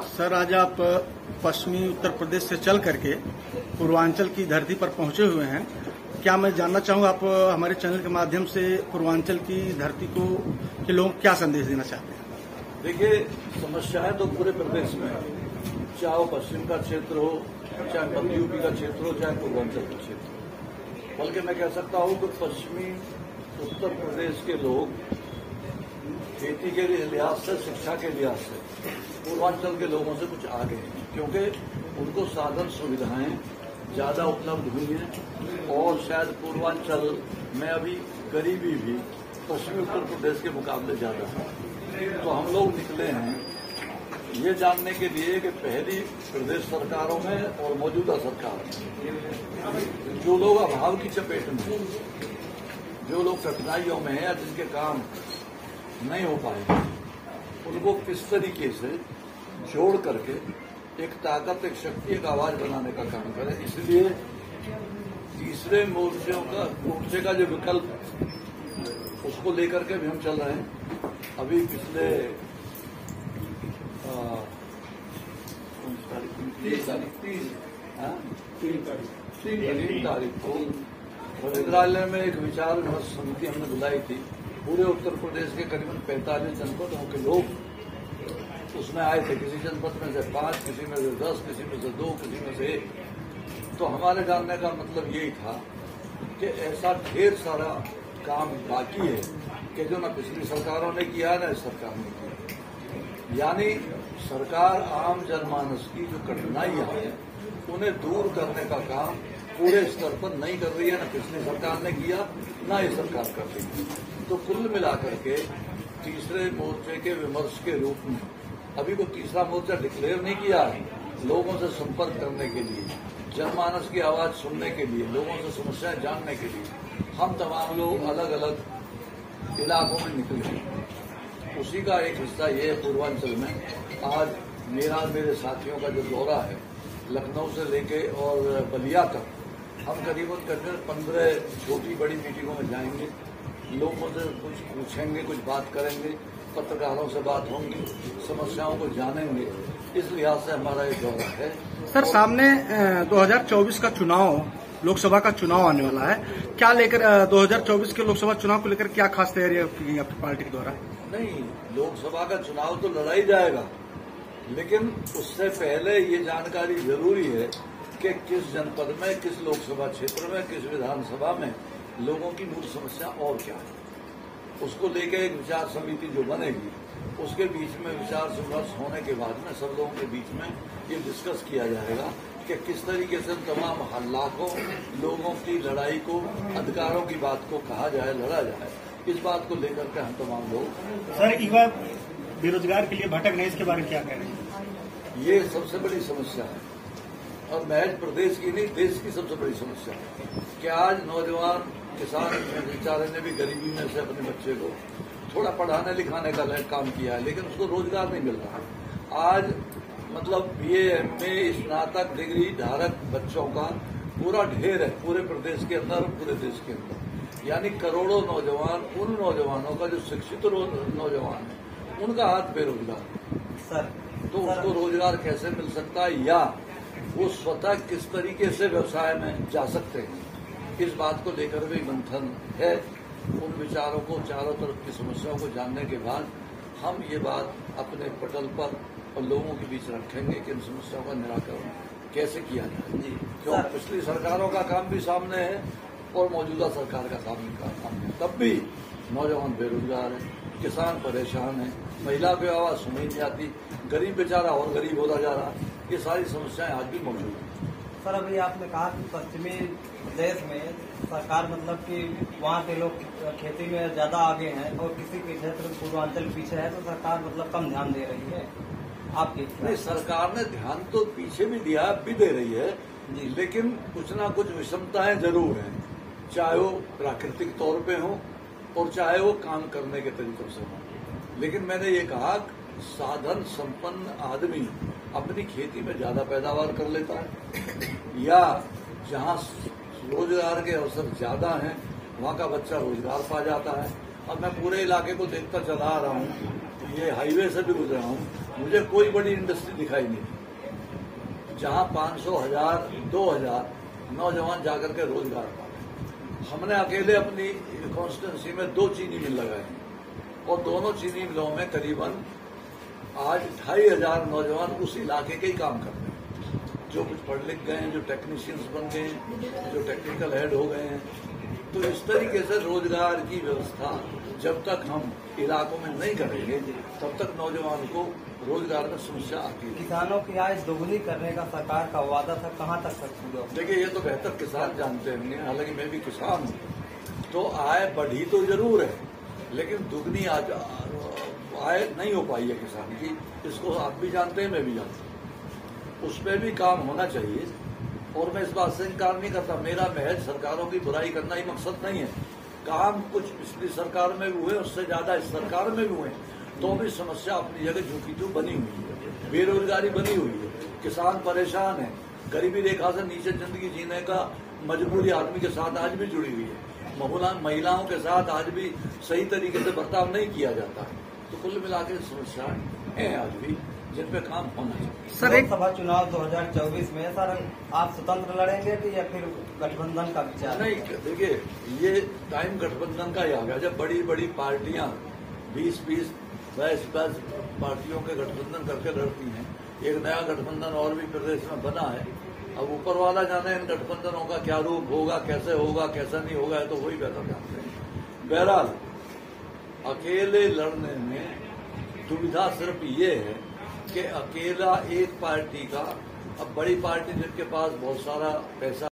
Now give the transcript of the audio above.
Sir, आज आप पश्चिमी उत्तर प्रदेश से चल करके पूर्वांचल की धरती पर पहुंचे हुए हैं। क्या मैं जानना चाहूंगा, आप हमारे चैनल के माध्यम से पूर्वांचल की धरती को के लोगों को क्या संदेश देना चाहते हैं? देखिए, समस्याएं तो पूरे प्रदेश में है, चाहे वो पश्चिम का क्षेत्र हो, चाहे मध्य यूपी का क्षेत्र हो, चाहे पूर्वांचल का क्षेत्र हो। बल्कि मैं कह सकता हूं कि पश्चिमी उत्तर प्रदेश के लोग खेती के लिहाज से, शिक्षा के लिहाज से पूर्वांचल के लोगों से कुछ आगे हैं, क्योंकि उनको साधन सुविधाएं ज्यादा उपलब्ध हुई हैं और शायद पूर्वांचल में अभी गरीबी भी पश्चिमी उत्तर प्रदेश के मुकाबले ज्यादा है। तो हम लोग निकले हैं ये जानने के लिए कि पहली प्रदेश सरकारों में और मौजूदा सरकार में जो लोग अभाव की चपेट में हैं, जो लोग कठिनाइयों में हैं या जिनके काम नहीं हो पाए, उनको किस तरीके से जोड़ करके एक ताकत, एक शक्ति, एक आवाज बनाने का काम करें। इसलिए तीसरे मोर्चे का जो विकल्प, उसको लेकर के भी हम चल रहे हैं। अभी पिछले 3 तारीख को मंत्रालय में एक विचार विमर्श समिति हमने बुलाई थी। पूरे उत्तर प्रदेश के करीबन 45 जनपदों के लोग उसमें आए थे। किसी जनपद में से 5, किसी में से 10, किसी में से 2, किसी में से 1। तो हमारे जानने का मतलब यही था कि ऐसा ढेर सारा काम बाकी है कि जो न पिछली सरकारों ने किया, न इस सरकार ने किया। यानी सरकार आम जनमानस की जो कठिनाइयां हैं उन्हें दूर करने का काम पूरे स्तर पर नहीं कर रही है। न पिछली सरकार ने किया, न ये सरकार कर रही है। तो कुल मिलाकर के तीसरे मोर्चे के विमर्श के रूप में अभी को तीसरा मोर्चा डिक्लेयर नहीं किया है। लोगों से संपर्क करने के लिए, जनमानस की आवाज सुनने के लिए, लोगों से समस्याएं जानने के लिए हम तमाम लोग अलग अलग इलाकों में निकले। उसी का एक हिस्सा ये है पूर्वांचल में। आज मेरे साथियों का जो दौरा है, लखनऊ से लेके और बलिया तक, हम करीबन 15 छोटी बड़ी मीटिंगों में जाएंगे। लोगों से कुछ पूछेंगे, कुछ बात करेंगे, पत्रकारों से बात होंगी, समस्याओं को जानेंगे। इस लिहाज से हमारा ये दौरा है। सर, सामने 2024 का चुनाव, लोकसभा का चुनाव आने वाला है। क्या लेकर 2024 के लोकसभा चुनाव को लेकर क्या खास तैयारियां की गई आपकी पार्टी के द्वारा? नहीं, लोकसभा का चुनाव तो लड़ा ही जाएगा, लेकिन उससे पहले ये जानकारी जरूरी है कि किस जनपद में, किस लोकसभा क्षेत्र में, किस विधानसभा में लोगों की मूल समस्या और क्या है। उसको लेकर एक विचार समिति जो बनेगी, उसके बीच में विचार विमर्श होने के बाद में सब लोगों के बीच में ये डिस्कस किया जाएगा कि किस तरीके से तमाम लाखों लोगों की लड़ाई को, अधिकारों की बात को कहा जाए, लड़ा जाए। इस बात को लेकर के हम तमाम लोग। सर, युवा बेरोजगार के लिए भटक नहीं, इसके बारे में क्या कह रहे हैं? ये सबसे बड़ी समस्या है और महज प्रदेश की नहीं, देश की सबसे बड़ी समस्या है कि आज नौजवान किसान बेचारे ने भी गरीबी में से अपने बच्चे को थोड़ा पढ़ाने लिखाने का काम किया है, लेकिन उसको रोजगार नहीं मिल रहा। आज मतलब BA, MA, स्नातक डिग्री धारक बच्चों का पूरा ढेर है पूरे प्रदेश के अंदर, पूरे देश के अंदर। यानी करोड़ों नौजवान, उन नौजवानों का जो शिक्षित नौजवान है, उनका हाथ बेरोजगार सर। तो उसको रोजगार कैसे मिल सकता है, या वो स्वतः किस तरीके से व्यवसाय में जा सकते हैं, इस बात को लेकर भी मंथन है। उन विचारों को, चारों तरफ की समस्याओं को जानने के बाद हम ये बात अपने पटल पर और लोगों के बीच रखेंगे कि इन समस्याओं का निराकरण कैसे किया जाए। क्यों पिछली सरकारों का काम भी सामने है और मौजूदा सरकार का काम भी सामने है, तब भी नौजवान बेरोजगार है, किसान परेशान है, महिला की आवाज सुनी नहीं जाती, गरीब बेचारा और गरीब होता जा रहा है। ये सारी समस्याएं आज भी मौजूद हैं। सर, अभी आपने कहा कि पश्चिमी प्रदेश में सरकार मतलब कि वहाँ के लोग खेती में ज्यादा आगे हैं और किसी के क्षेत्र में पूर्वांचल पीछे है, तो सरकार मतलब कम ध्यान दे रही है। आपकी नहीं, सरकार ने ध्यान तो पीछे भी दिया, अब भी दे रही है, लेकिन कुछ ना कुछ विषमताएं जरूर हैं, चाहे वो प्राकृतिक तौर पे हो और चाहे वो काम करने के तरीकों से हो। लेकिन मैंने ये कहा, साधन संपन्न आदमी अपनी खेती में ज्यादा पैदावार कर लेता है, या जहां रोजगार के अवसर ज्यादा हैं वहां का बच्चा रोजगार पा जाता है। अब मैं पूरे इलाके को देखता चला आ रहा हूं, ये हाईवे से भी गुजरा हूँ, मुझे कोई बड़ी इंडस्ट्री दिखाई नहीं जहाँ 500, 1000, 2000 नौजवान जाकर के रोजगार पाए। हमने अकेले अपनी कॉन्स्टिट्यूंसी में 2 चीनी मिल लगाए और दोनों चीनी मिलों में करीबन आज 2500 नौजवान उस इलाके के ही काम कर रहे हैं, जो कुछ पढ़ लिख गए हैं, जो टेक्नीशियंस बन गए हैं, जो टेक्निकल हेड हो गए हैं। तो इस तरीके से रोजगार की व्यवस्था जब तक हम इलाकों में नहीं करेंगे तब तक नौजवान को रोजगार में समस्या आती है। किसानों की आय दोगुनी करने का सरकार का वादा था, कहाँ तक पूरा हुआ? देखिए, ये तो बेहतर किसान जानते होंगे, हालांकि मैं भी किसान हूँ। तो आय बढ़ी तो जरूर है, लेकिन दुगनी आय नहीं हो पाई है किसान की। इसको आप भी जानते हैं, मैं भी जानता हूँ। उस पर भी काम होना चाहिए और मैं इस बात से इनकार नहीं करता। मेरा महज सरकारों की बुराई करना ही मकसद नहीं है। काम कुछ पिछली सरकार में भी हुए, उससे ज्यादा इस सरकार में भी हुए, तो भी समस्या अपनी जगह झुकी तो बनी हुई है। बेरोजगारी बनी हुई है, किसान परेशान है, गरीबी रेखा से नीचे जिंदगी जीने का मजबूरी आदमी के साथ आज भी जुड़ी हुई है। महिलाओं के साथ आज भी सही तरीके से बर्ताव नहीं किया जाता है। तो कुल मिलाकर समस्याएं हैं आज भी, जिन पे काम होना चाहिए। सर, लोकसभा चुनाव 2024 में सर आप स्वतंत्र लड़ेंगे कि या फिर गठबंधन का विचार? नहीं, देखिए, ये टाइम गठबंधन का ही आ गया। जब बड़ी बड़ी पार्टियां 20-20, 22 पार्टियों के गठबंधन करके लड़ती हैं। एक नया गठबंधन और भी प्रदेश में बना है। अब ऊपर वाला जाने इन गठबंधनों का क्या रूप होगा, कैसे होगा, कैसा नहीं होगा, है तो वही बेहतर जानते हैं। बहरहाल अकेले लड़ने में दुविधा सिर्फ ये है कि अकेला एक पार्टी का, अब बड़ी पार्टी जिनके पास बहुत सारा पैसा